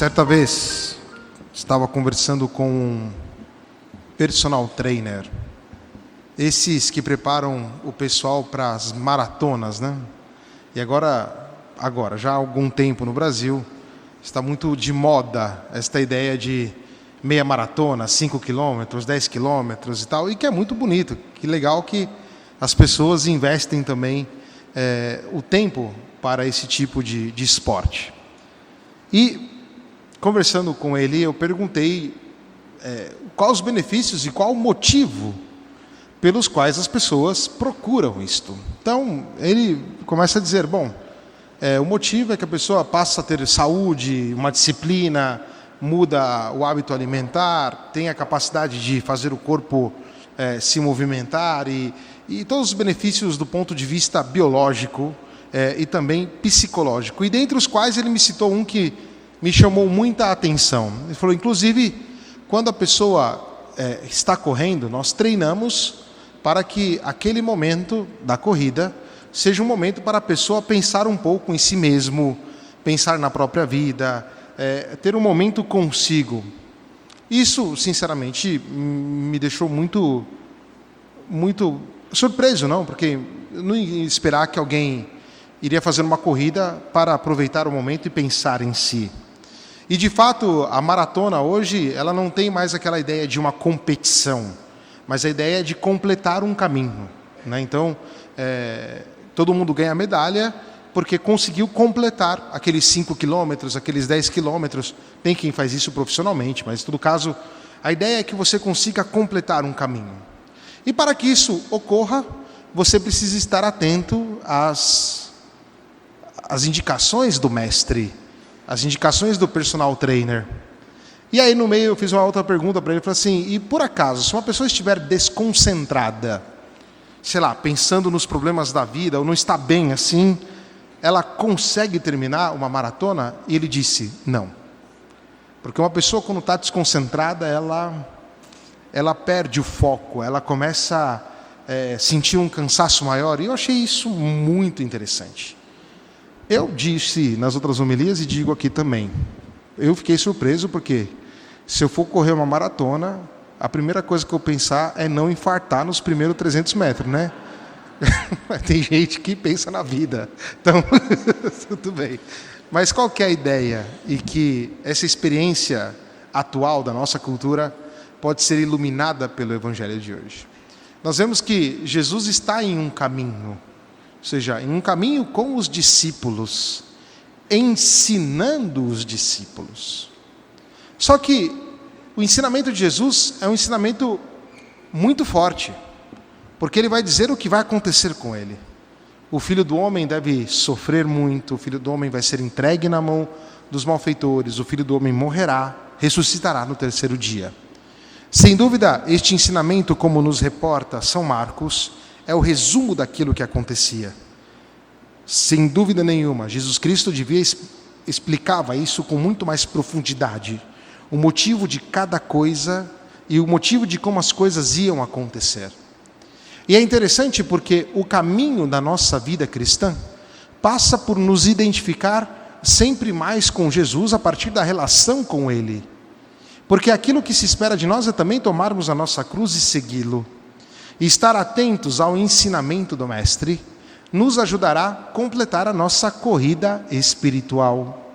Certa vez, estava conversando com um personal trainer, esses que preparam o pessoal para as maratonas, né? E agora, já há algum tempo no Brasil, está muito de moda esta ideia de meia maratona, 5 quilômetros, 10 quilômetros e tal, e que é muito bonito, que legal que as pessoas investem também o tempo para esse tipo de esporte. E, conversando com ele, eu perguntei quais os benefícios e qual o motivo pelos quais as pessoas procuram isto. Então, ele começa a dizer, o motivo é que a pessoa passa a ter saúde, uma disciplina, muda o hábito alimentar, tem a capacidade de fazer o corpo se movimentar e todos os benefícios do ponto de vista biológico e também psicológico. E dentre os quais ele me citou um que me chamou muita atenção. Ele falou, inclusive, quando a pessoa está correndo, nós treinamos para que aquele momento da corrida seja um momento para a pessoa pensar um pouco em si mesmo, pensar na própria vida, ter um momento consigo. Isso, sinceramente, me deixou muito surpreso, não? Porque eu não ia esperar que alguém iria fazer uma corrida para aproveitar o momento e pensar em si. E, de fato, a maratona hoje, ela não tem mais aquela ideia de uma competição, mas a ideia é de completar um caminho, né? Então, todo mundo ganha medalha porque conseguiu completar aqueles 5 quilômetros, aqueles 10 quilômetros. Tem quem faz isso profissionalmente, mas, em todo caso, a ideia é que você consiga completar um caminho. E para que isso ocorra, você precisa estar atento às indicações do mestre, às indicações do personal trainer. E aí, no meio, eu fiz uma outra pergunta para ele, falei assim, e por acaso, se uma pessoa estiver desconcentrada, sei lá, pensando nos problemas da vida, ou não está bem assim, ela consegue terminar uma maratona? E ele disse, não. Porque uma pessoa, quando está desconcentrada, ela perde o foco, ela começa a sentir um cansaço maior, e eu achei isso muito interessante. Eu disse nas outras homilias e digo aqui também, eu fiquei surpreso porque se eu for correr uma maratona, a primeira coisa que eu pensar é não infartar nos primeiros 300 metros, né? Tem gente que pensa na vida, então tudo bem. Mas qual que é a ideia? E que essa experiência atual da nossa cultura pode ser iluminada pelo Evangelho de hoje. Nós vemos que Jesus está em um caminho, ou seja, em um caminho com os discípulos, ensinando os discípulos. Só que o ensinamento de Jesus é um ensinamento muito forte, porque ele vai dizer o que vai acontecer com ele. O Filho do Homem deve sofrer muito, o Filho do Homem vai ser entregue na mão dos malfeitores, o Filho do Homem morrerá, ressuscitará no terceiro dia. Sem dúvida, este ensinamento, como nos reporta São Marcos, é o resumo daquilo que acontecia. Sem dúvida nenhuma, Jesus Cristo explicava isso com muito mais profundidade, o motivo de cada coisa e o motivo de como as coisas iam acontecer. E é interessante porque o caminho da nossa vida cristã passa por nos identificar sempre mais com Jesus a partir da relação com Ele. Porque aquilo que se espera de nós é também tomarmos a nossa cruz e segui-lo. E estar atentos ao ensinamento do Mestre nos ajudará a completar a nossa corrida espiritual.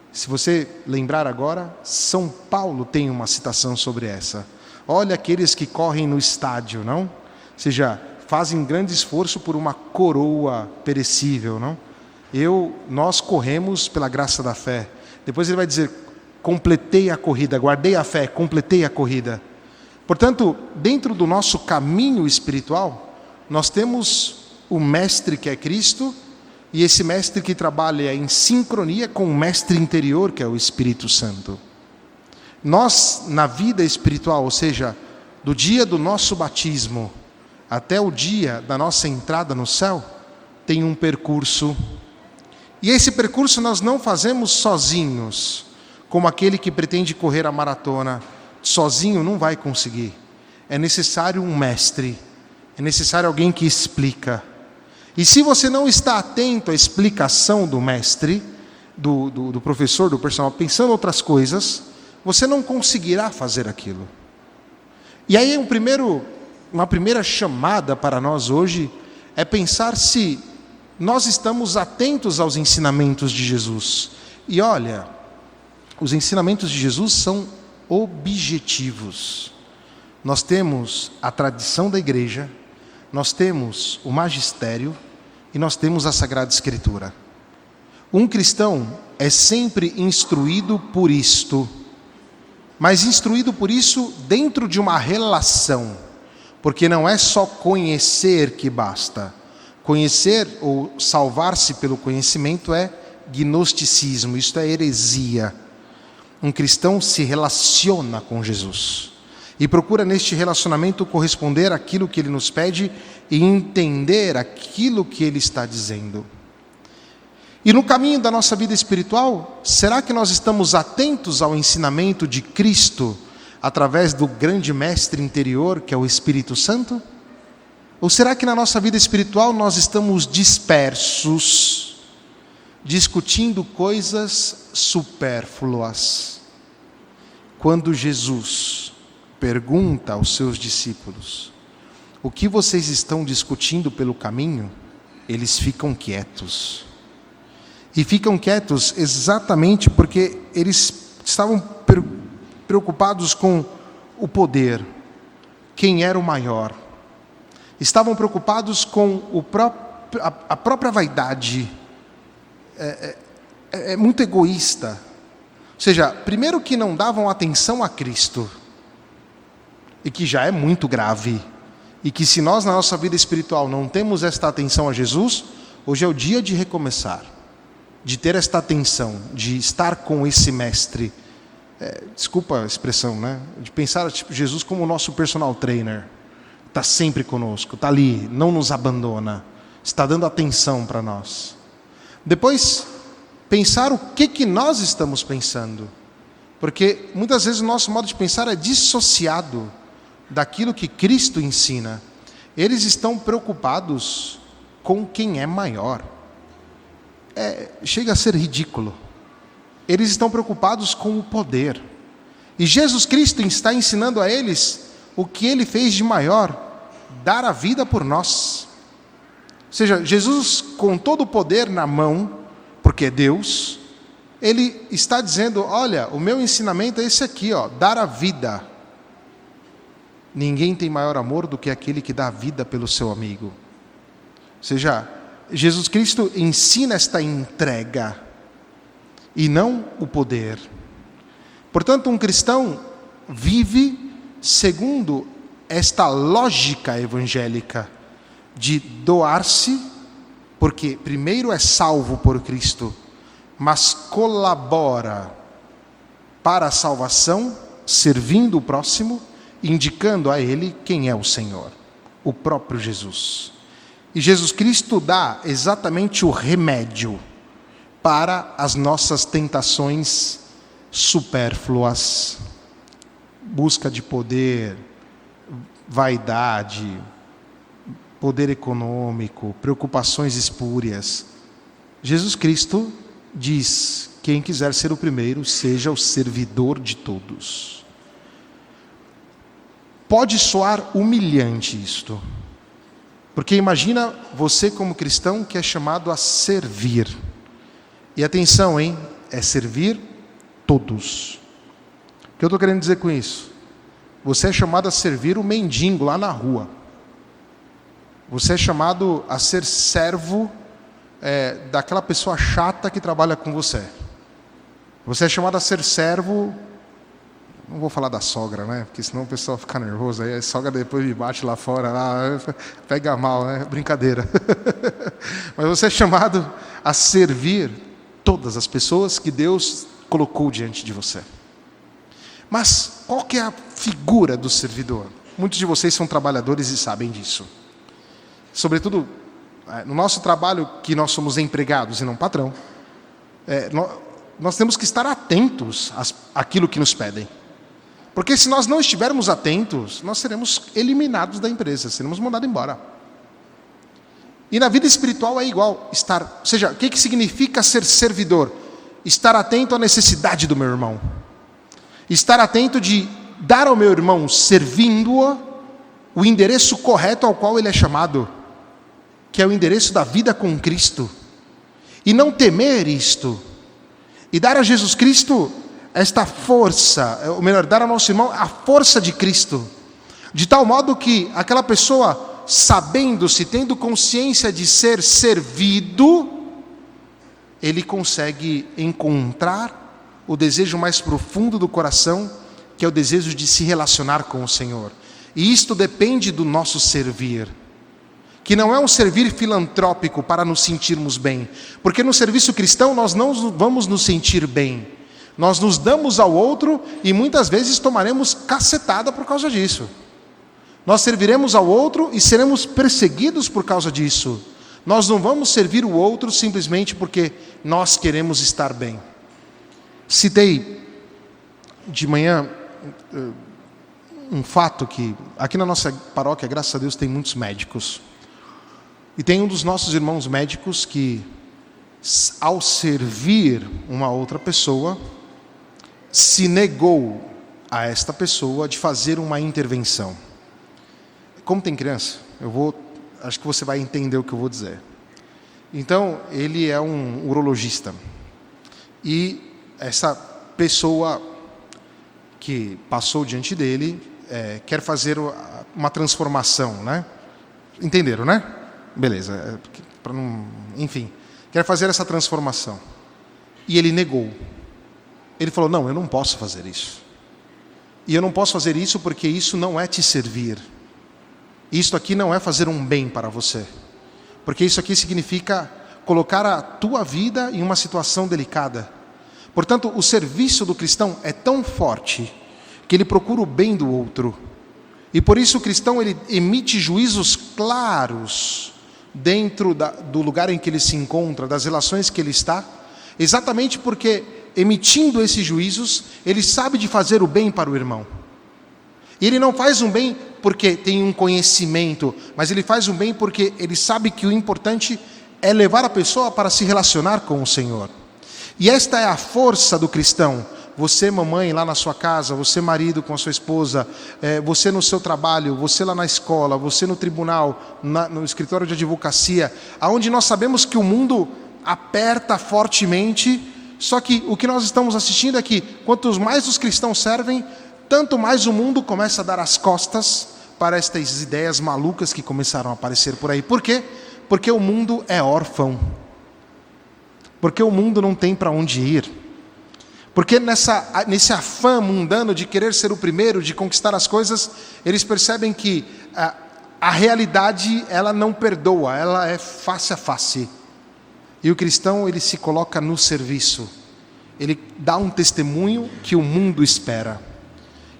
Se você lembrar agora, São Paulo tem uma citação sobre essa. Olha aqueles que correm no estádio, não? Ou seja, fazem grande esforço por uma coroa perecível, não? Nós corremos pela graça da fé. Depois ele vai dizer, completei a corrida, guardei a fé, completei a corrida. Portanto, dentro do nosso caminho espiritual, nós temos o Mestre que é Cristo, e esse Mestre que trabalha em sincronia com o Mestre interior, que é o Espírito Santo. Nós, na vida espiritual, ou seja, do dia do nosso batismo até o dia da nossa entrada no céu, tem um percurso. E esse percurso nós não fazemos sozinhos, como aquele que pretende correr a maratona. Sozinho não vai conseguir. É necessário um mestre, é necessário alguém que explica. E se você não está atento à explicação do mestre, do professor, do personal, pensando em outras coisas, você não conseguirá fazer aquilo. E aí uma primeira chamada para nós hoje é pensar se nós estamos atentos aos ensinamentos de Jesus. E olha, os ensinamentos de Jesus são objetivos. Nós temos a tradição da igreja, nós temos o magistério e nós temos a Sagrada Escritura. Um cristão é sempre instruído por isto, mas instruído por isso dentro de uma relação, porque não é só conhecer que basta. Conhecer ou salvar-se pelo conhecimento é gnosticismo, isto é heresia. Um cristão se relaciona com Jesus e procura neste relacionamento corresponder àquilo que ele nos pede e entender aquilo que ele está dizendo. E no caminho da nossa vida espiritual, será que nós estamos atentos ao ensinamento de Cristo através do grande mestre interior, que é o Espírito Santo? Ou será que na nossa vida espiritual nós estamos dispersos, discutindo coisas supérfluas? Quando Jesus pergunta aos seus discípulos: o que vocês estão discutindo pelo caminho? Eles ficam quietos. E ficam quietos exatamente porque eles estavam preocupados com o poder, quem era o maior. Estavam preocupados com a própria vaidade. É muito egoísta. Ou seja, primeiro que não davam atenção a Cristo, e que já é muito grave, e que se nós na nossa vida espiritual não temos esta atenção a Jesus, hoje é o dia de recomeçar, de ter esta atenção, de estar com esse mestre, desculpa a expressão, né? De pensar Jesus como o nosso personal trainer, está sempre conosco, está ali, não nos abandona, está dando atenção para nós. Depois, pensar o que nós estamos pensando, porque muitas vezes o nosso modo de pensar é dissociado daquilo que Cristo ensina. Eles estão preocupados com quem é maior. Chega a ser ridículo. Eles estão preocupados com o poder. E Jesus Cristo está ensinando a eles o que Ele fez de maior: dar a vida por nós. Ou seja, Jesus, com todo o poder na mão, porque é Deus, Ele está dizendo: olha, o meu ensinamento é esse aqui, dar a vida. Ninguém tem maior amor do que aquele que dá a vida pelo seu amigo. Ou seja, Jesus Cristo ensina esta entrega e não o poder. Portanto, um cristão vive segundo esta lógica evangélica de doar-se, porque primeiro é salvo por Cristo, mas colabora para a salvação, servindo o próximo, indicando a ele quem é o Senhor, o próprio Jesus. E Jesus Cristo dá exatamente o remédio para as nossas tentações supérfluas, busca de poder, vaidade, poder econômico, preocupações espúrias. Jesus Cristo diz: quem quiser ser o primeiro, seja o servidor de todos. Pode soar humilhante isto, porque imagina você como cristão que é chamado a servir. E atenção, é servir todos. O que eu estou querendo dizer com isso? Você é chamado a servir o mendigo lá na rua. Você é chamado a ser servo daquela pessoa chata que trabalha com você. Você é chamado a ser servo, não vou falar da sogra, né? Porque senão o pessoal fica nervoso. Aí a sogra depois me bate lá fora, pega mal, né? Brincadeira. Mas você é chamado a servir todas as pessoas que Deus colocou diante de você. Mas qual que é a figura do servidor? Muitos de vocês são trabalhadores e sabem disso. Sobretudo, no nosso trabalho, que nós somos empregados e não patrão, nós temos que estar atentos àquilo que nos pedem. Porque se nós não estivermos atentos, nós seremos eliminados da empresa, seremos mandados embora. E na vida espiritual é igual. Ou seja, o que significa ser servidor? estar atento à necessidade do meu irmão, estar atento de dar ao meu irmão, servindo-o, o endereço correto ao qual ele é chamado, que é o endereço da vida com Cristo, e não temer isto, e dar a Jesus Cristo esta força, ou melhor, dar ao nosso irmão a força de Cristo, de tal modo que aquela pessoa, sabendo-se, tendo consciência de ser servido, ele consegue encontrar o desejo mais profundo do coração, que é o desejo de se relacionar com o Senhor. E isto depende do nosso servir, que não é um servir filantrópico para nos sentirmos bem, porque no serviço cristão nós não vamos nos sentir bem, nós nos damos ao outro e muitas vezes tomaremos cacetada por causa disso. Nós serviremos ao outro e seremos perseguidos por causa disso. Nós não vamos servir o outro simplesmente porque nós queremos estar bem. Citei de manhã um fato que aqui na nossa paróquia, graças a Deus, tem muitos médicos. E tem um dos nossos irmãos médicos que, ao servir uma outra pessoa, se negou a esta pessoa de fazer uma intervenção. Como tem criança, acho que você vai entender o que eu vou dizer. Então, ele é um urologista. E essa pessoa que passou diante dele quer fazer uma transformação, né? Entenderam, né? Beleza. Enfim, quer fazer essa transformação. E ele negou. Ele falou, não, eu não posso fazer isso. E eu não posso fazer isso porque isso não é te servir. Isto aqui não é fazer um bem para você. Porque isso aqui significa colocar a tua vida em uma situação delicada. Portanto, o serviço do cristão é tão forte que ele procura o bem do outro. E por isso o cristão ele emite juízos claros dentro do lugar em que ele se encontra, das relações que ele está, exatamente porque, emitindo esses juízos, ele sabe de fazer o bem para o irmão. E ele não faz um bem porque tem um conhecimento, mas ele faz um bem porque ele sabe que o importante é levar a pessoa para se relacionar com o Senhor. E esta é a força do cristão. Você, mamãe, lá na sua casa, você, marido, com a sua esposa, você no seu trabalho, você lá na escola, você no tribunal, no escritório de advocacia, aonde nós sabemos que o mundo aperta fortemente, só que o que nós estamos assistindo é que, quanto mais os cristãos servem, tanto mais o mundo começa a dar as costas para estas ideias malucas que começaram a aparecer por aí. Por quê? Porque o mundo é órfão. Porque o mundo não tem para onde ir. Porque nesse afã mundano de querer ser o primeiro, de conquistar as coisas, eles percebem que a realidade, ela não perdoa, ela é face a face. E o cristão, ele se coloca no serviço. Ele dá um testemunho que o mundo espera.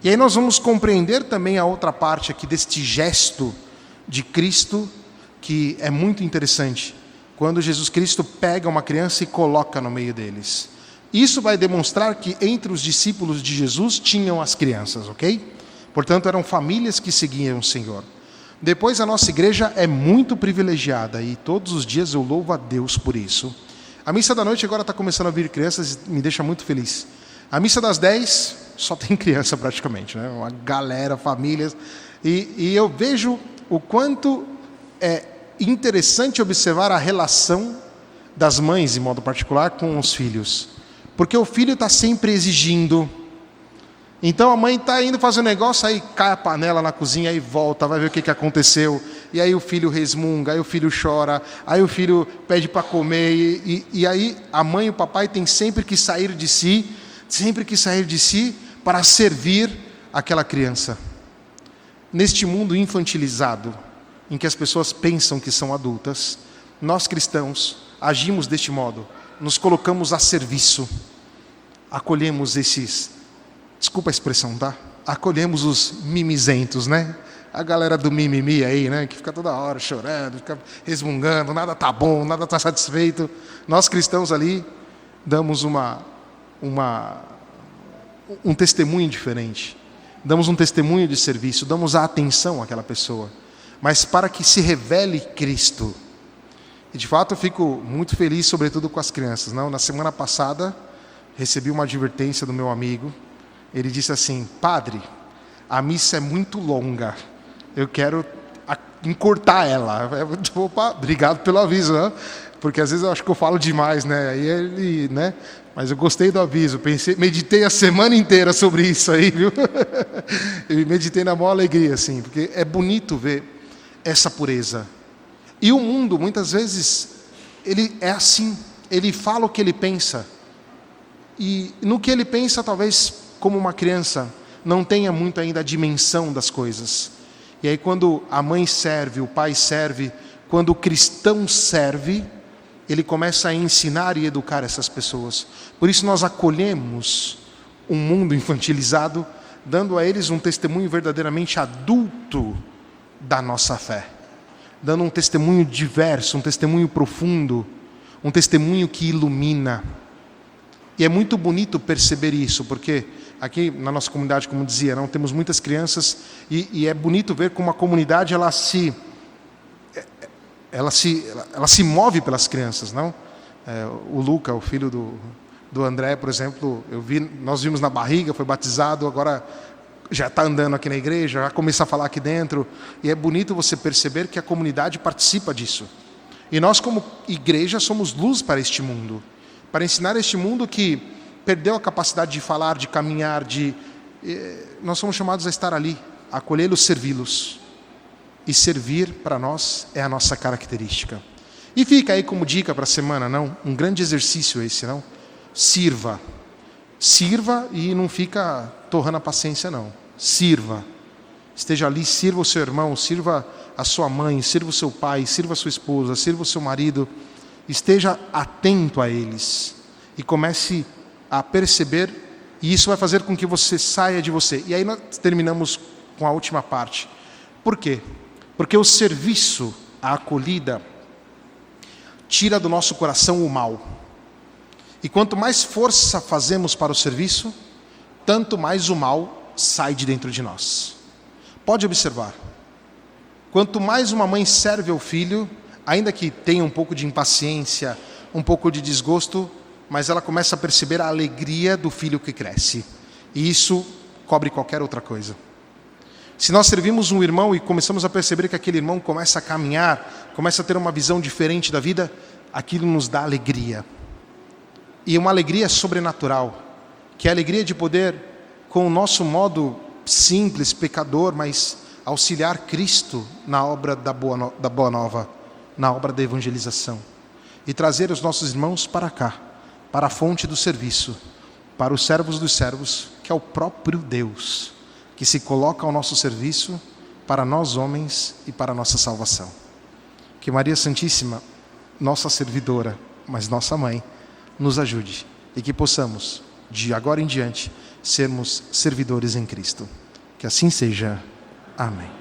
E aí nós vamos compreender também a outra parte aqui deste gesto de Cristo, que é muito interessante. Quando Jesus Cristo pega uma criança e coloca no meio deles. Isso vai demonstrar que entre os discípulos de Jesus tinham as crianças, ok? Portanto, eram famílias que seguiam o Senhor. Depois, a nossa igreja é muito privilegiada e todos os dias eu louvo a Deus por isso. A missa da noite agora está começando a vir crianças e me deixa muito feliz. A missa das 10 só tem criança praticamente, né? Uma galera, famílias. E eu vejo o quanto é interessante observar a relação das mães, em modo particular, com os filhos. Porque o filho está sempre exigindo. Então a mãe está indo fazer um negócio, aí cai a panela na cozinha, aí volta, vai ver o que aconteceu. E aí o filho resmunga, aí o filho chora, aí o filho pede para comer. E aí a mãe e o papai têm sempre que sair de si, para servir aquela criança. Neste mundo infantilizado, em que as pessoas pensam que são adultas, nós cristãos agimos deste modo, nos colocamos a serviço, acolhemos desculpa a expressão, tá? Acolhemos os mimizentos, né? A galera do mimimi aí, né? Que fica toda hora chorando, fica resmungando, nada tá bom, nada tá satisfeito. Nós cristãos ali damos um testemunho diferente, damos um testemunho de serviço, damos a atenção àquela pessoa, mas para que se revele Cristo. E de fato eu fico muito feliz, sobretudo com as crianças. Não? Na semana passada recebi uma advertência do meu amigo. Ele disse assim: padre, a missa é muito longa, eu quero encurtar ela. Opa, obrigado pelo aviso, né? Porque às vezes eu acho que eu falo demais, né? Aí ele, né? Mas eu gostei do aviso, meditei a semana inteira sobre isso aí, viu? Eu meditei na maior alegria, assim, porque é bonito ver essa pureza. E o mundo, muitas vezes, ele é assim, ele fala o que ele pensa. E no que ele pensa, talvez, como uma criança, não tenha muito ainda a dimensão das coisas. E aí quando a mãe serve, o pai serve, quando o cristão serve, ele começa a ensinar e educar essas pessoas. Por isso nós acolhemos um mundo infantilizado, dando a eles um testemunho verdadeiramente adulto da nossa fé. Dando um testemunho diverso, um testemunho profundo, um testemunho que ilumina. E é muito bonito perceber isso, porque aqui na nossa comunidade, como dizia, não temos muitas crianças, e é bonito ver como a comunidade ela se move pelas crianças, não? O Luca, o filho do André, por exemplo, nós vimos na barriga, foi batizado, agora já está andando aqui na igreja, já começa a falar aqui dentro, e é bonito você perceber que a comunidade participa disso. E nós, como igreja, somos luz para este mundo, para ensinar este mundo que perdeu a capacidade de falar, de caminhar, nós somos chamados a estar ali, a acolhê-los, servi-los. E servir para nós é a nossa característica. E fica aí como dica para a semana, não? Um grande exercício esse, não? Sirva. Sirva e não fica torrando a paciência, não. Sirva. Esteja ali, sirva o seu irmão, sirva a sua mãe, sirva o seu pai, sirva a sua esposa, sirva o seu marido. Esteja atento a eles e comece a perceber, e isso vai fazer com que você saia de você. E aí nós terminamos com a última parte. Por quê? Porque o serviço, a acolhida, tira do nosso coração o mal. E quanto mais força fazemos para o serviço, tanto mais o mal sai de dentro de nós. Pode observar. Quanto mais uma mãe serve ao filho, ainda que tenha um pouco de impaciência, um pouco de desgosto, mas ela começa a perceber a alegria do filho que cresce. E isso cobre qualquer outra coisa. Se nós servimos um irmão e começamos a perceber que aquele irmão começa a caminhar, começa a ter uma visão diferente da vida, aquilo nos dá alegria. E uma alegria sobrenatural, que é a alegria de poder, com o nosso modo simples, pecador, mas auxiliar Cristo na obra da Boa Nova, na obra da evangelização. E trazer os nossos irmãos para cá, para a fonte do serviço, para os servos dos servos, que é o próprio Deus, que se coloca ao nosso serviço para nós homens e para a nossa salvação. Que Maria Santíssima, nossa servidora, mas nossa mãe, nos ajude e que possamos, de agora em diante, sermos servidores em Cristo. Que assim seja. Amém.